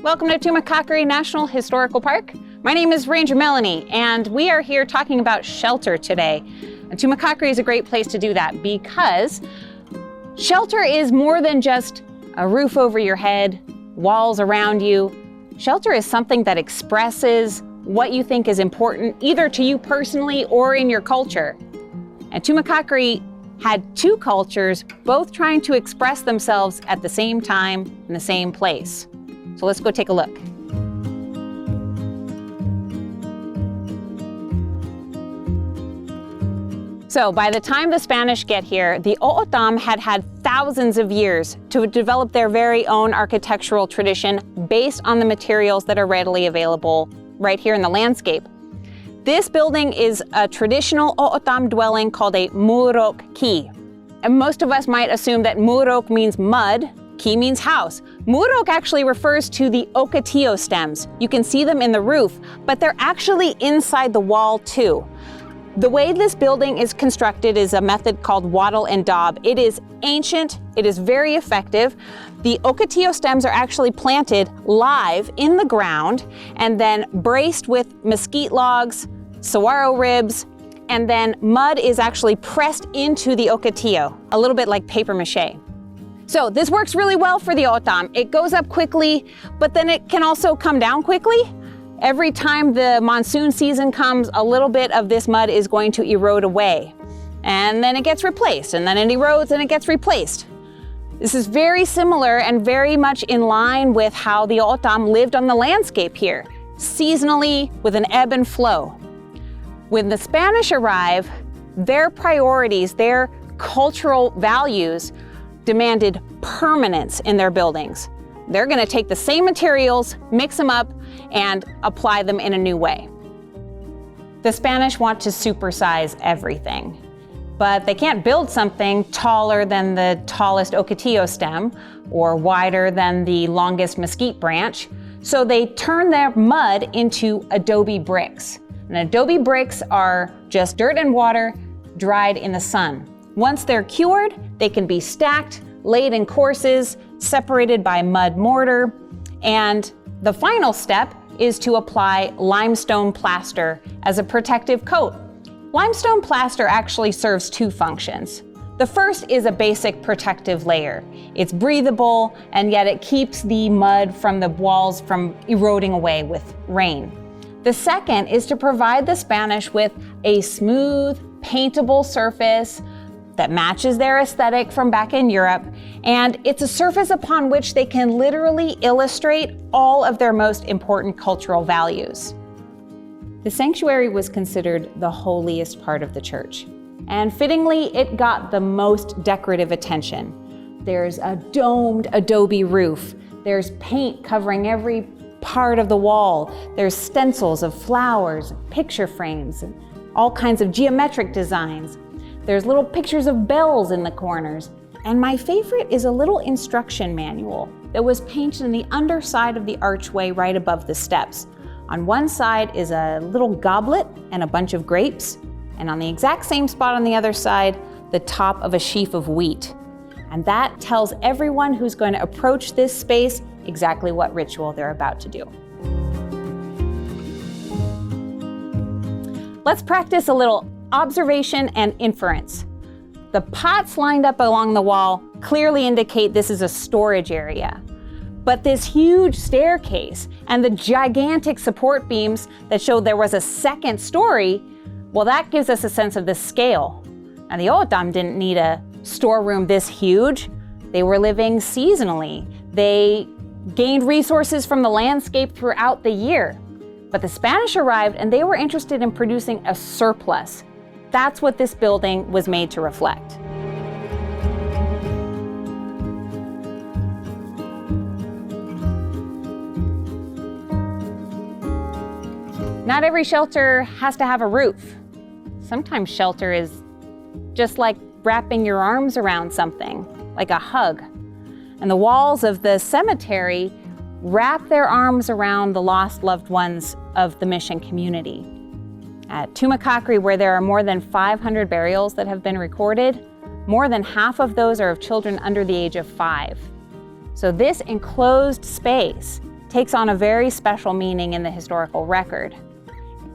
Welcome to Tumacácori National Historical Park. My name is Ranger Melanie, and we are here talking about shelter today. And Tumacácori is a great place to do that because shelter is more than just a roof over your head, walls around you. Shelter is something that expresses what you think is important, either to you personally or in your culture. And Tumacácori had two cultures, both trying to express themselves at the same time in the same place. So let's go take a look. So by the time the Spanish get here, the O'odham had had thousands of years to develop their very own architectural tradition based on the materials that are readily available right here in the landscape. This building is a traditional O'odham dwelling called a murok ki. And most of us might assume that murok means mud, ki means house. Murok actually refers to the ocotillo stems. You can see them in the roof, but they're actually inside the wall too. The way this building is constructed is a method called wattle and daub. It is ancient, it is very effective. The ocotillo stems are actually planted live in the ground and then braced with mesquite logs, saguaro ribs, and then mud is actually pressed into the ocotillo, a little bit like paper mache. So this works really well for the O'odham. It goes up quickly, but then it can also come down quickly. Every time the monsoon season comes, a little bit of this mud is going to erode away. And then it gets replaced, and then it erodes and it gets replaced. This is very similar and very much in line with how the O'odham lived on the landscape here, seasonally with an ebb and flow. When the Spanish arrive, their priorities, their cultural values demanded permanence in their buildings. They're going to take the same materials, mix them up, and apply them in a new way. The Spanish want to supersize everything, but they can't build something taller than the tallest ocotillo stem or wider than the longest mesquite branch, so they turn their mud into adobe bricks. And adobe bricks are just dirt and water dried in the sun. Once they're cured, they can be stacked, laid in courses, separated by mud mortar, and the final step is to apply limestone plaster as a protective coat. Limestone plaster actually serves two functions. The first is a basic protective layer. It's breathable, and yet it keeps the mud from the walls from eroding away with rain. The second is to provide the Spanish with a smooth, paintable surface that matches their aesthetic from back in Europe, and it's a surface upon which they can literally illustrate all of their most important cultural values. The sanctuary was considered the holiest part of the church, and fittingly, it got the most decorative attention. There's a domed adobe roof, there's paint covering every part of the wall, there's stencils of flowers, picture frames, and all kinds of geometric designs. There's little pictures of bells in the corners. And my favorite is a little instruction manual that was painted in the underside of the archway right above the steps. On one side is a little goblet and a bunch of grapes, and on the exact same spot on the other side, the top of a sheaf of wheat. And that tells everyone who's going to approach this space exactly what ritual they're about to do. Let's practice a little observation and inference. The pots lined up along the wall clearly indicate this is a storage area. But this huge staircase and the gigantic support beams that show there was a second story, well, that gives us a sense of the scale. Now, the O'odham didn't need a storeroom this huge. They were living seasonally. They gained resources from the landscape throughout the year. But the Spanish arrived and they were interested in producing a surplus. That's what this building was made to reflect. Not every shelter has to have a roof. Sometimes shelter is just like wrapping your arms around something, like a hug. And the walls of the cemetery wrap their arms around the lost loved ones of the mission community. At Tumacácori, where there are more than 500 burials that have been recorded, more than half of those are of children under the age of 5. So this enclosed space takes on a very special meaning in the historical record.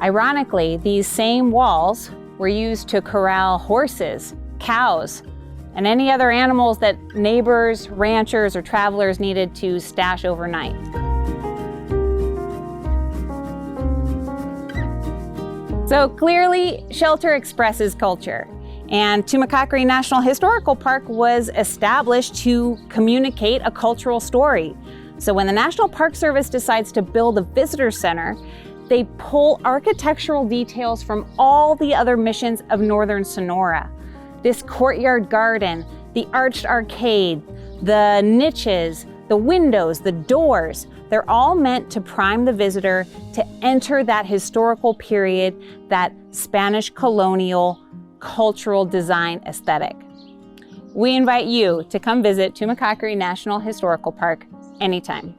Ironically, these same walls were used to corral horses, cows, and any other animals that neighbors, ranchers, or travelers needed to stash overnight. So clearly, shelter expresses culture, and Tumacácori National Historical Park was established to communicate a cultural story. So when the National Park Service decides to build a visitor center, they pull architectural details from all the other missions of northern Sonora. This courtyard garden, the arched arcade, the niches, the windows, the doors, they're all meant to prime the visitor to enter that historical period, that Spanish colonial cultural design aesthetic. We invite you to come visit Tumacácori National Historical Park anytime.